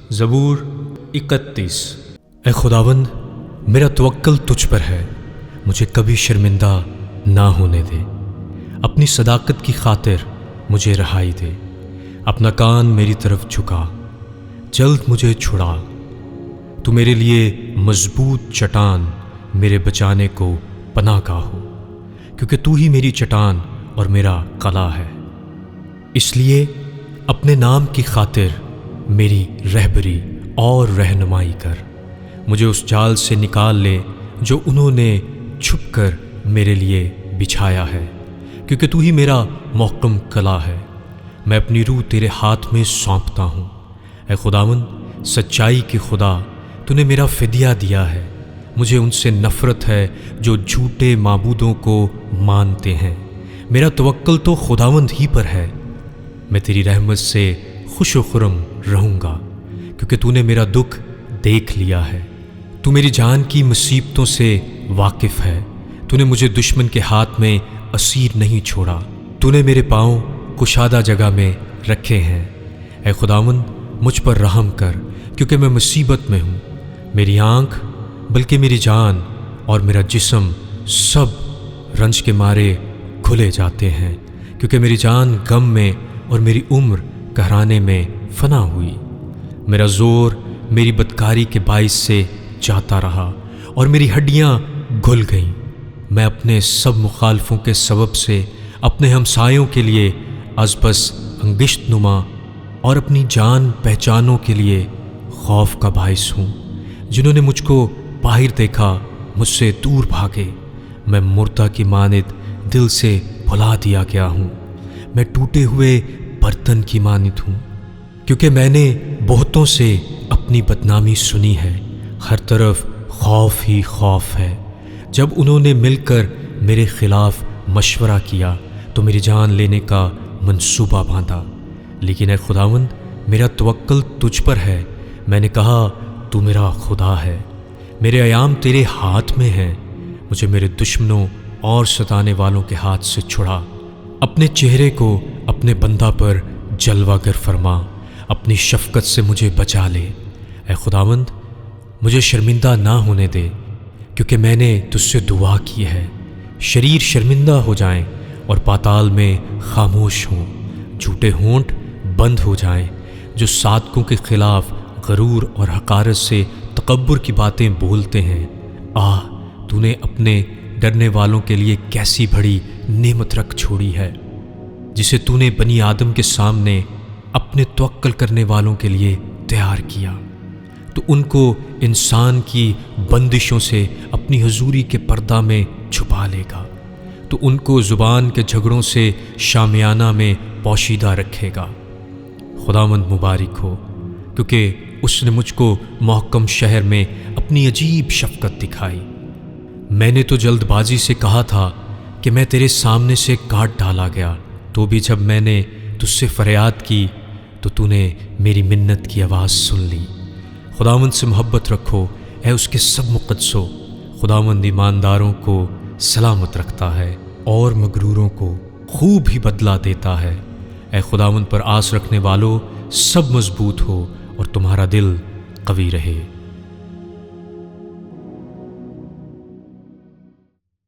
زبور 31۔ اے خداوند، میرا توکل تجھ پر ہے، مجھے کبھی شرمندہ نہ ہونے دے۔ اپنی صداقت کی خاطر مجھے رہائی دے، اپنا کان میری طرف جھکا، جلد مجھے چھڑا۔ تو میرے لیے مضبوط چٹان، میرے بچانے کو پناہ گاہ ہو، کیونکہ تو ہی میری چٹان اور میرا قلعہ ہے۔ اس لیے اپنے نام کی خاطر میری رہبری اور رہنمائی کر، مجھے اس جال سے نکال لے جو انہوں نے چھپ کر میرے لیے بچھایا ہے، کیونکہ تو ہی میرا محکم قلعہ ہے۔ میں اپنی روح تیرے ہاتھ میں سونپتا ہوں۔ اے خداوند، سچائی کے خدا، تو نے میرا فدیہ دیا ہے۔ مجھے ان سے نفرت ہے جو جھوٹے معبودوں کو مانتے ہیں۔ میرا توکل تو خداوند ہی پر ہے۔ میں تیری رحمت سے خوش و خرم رہوں گا، کیونکہ تو نے میرا دکھ دیکھ لیا ہے۔ تو میری جان کی مصیبتوں سے واقف ہے۔ تو نے مجھے دشمن کے ہاتھ میں اسیر نہیں چھوڑا۔ تو نے میرے پاؤں کشادہ جگہ میں رکھے ہیں۔ اے خداوند، مجھ پر رحم کر، کیونکہ میں مصیبت میں ہوں۔ میری آنکھ بلکہ میری جان اور میرا جسم سب رنج کے مارے کھلے جاتے ہیں، کیونکہ میری جان غم میں اور میری عمر کہرانے میں فنا ہوئی۔ میرا زور میری بدکاری کے باعث سے جاتا رہا اور میری ہڈیاں گھل گئیں۔ میں اپنے سب مخالفوں کے سبب سے اپنے ہمسایوں کے لیے ازبس انگشت نما اور اپنی جان پہچانوں کے لیے خوف کا باعث ہوں۔ جنہوں نے مجھ کو باہر دیکھا مجھ سے دور بھاگے۔ میں مردہ کی مانند دل سے بھلا دیا گیا ہوں۔ میں ٹوٹے ہوئے برتن کی مانند ہوں، کیونکہ میں نے بہتوں سے اپنی بدنامی سنی ہے۔ ہر طرف خوف ہی خوف ہے۔ جب انہوں نے مل کر میرے خلاف مشورہ کیا تو میری جان لینے کا منصوبہ باندھا۔ لیکن اے خداوند، میرا توکل تجھ پر ہے۔ میں نے کہا، تو میرا خدا ہے۔ میرے ایام تیرے ہاتھ میں ہیں۔ مجھے میرے دشمنوں اور ستانے والوں کے ہاتھ سے چھڑا۔ اپنے چہرے کو اپنے بندہ پر جلوہ گر فرما، اپنی شفقت سے مجھے بچا لے۔ اے خداوند، مجھے شرمندہ نہ ہونے دے، کیونکہ میں نے تجھ سے دعا کی ہے۔ شریر شرمندہ ہو جائیں اور پاتال میں خاموش ہوں۔ جھوٹے ہونٹ بند ہو جائیں جو صادقوں کے خلاف غرور اور حقارت سے تکبر کی باتیں بولتے ہیں۔ تو نے اپنے ڈرنے والوں کے لیے کیسی بڑی نعمت رکھ چھوڑی ہے، جسے تو نے بنی آدم کے سامنے اپنے توکل کرنے والوں کے لیے تیار کیا۔ تو ان کو انسان کی بندشوں سے اپنی حضوری کے پردہ میں چھپا لے گا۔ تو ان کو زبان کے جھگڑوں سے شامیانہ میں پوشیدہ رکھے گا۔ خداوند مبارک ہو، کیونکہ اس نے مجھ کو محکم شہر میں اپنی عجیب شفقت دکھائی۔ میں نے تو جلد بازی سے کہا تھا کہ میں تیرے سامنے سے کاٹ ڈالا گیا، تو بھی جب میں نے تجھ سے فریاد کی تو نے میری منت کی آواز سن لی۔ خداوند سے محبت رکھو اے اس کے سب مقدسو۔ خداوند ایمانداروں کو سلامت رکھتا ہے اور مغروروں کو خوب ہی بدلہ دیتا ہے۔ اے خداوند پر آس رکھنے والو، سب مضبوط ہو اور تمہارا دل قوی رہے۔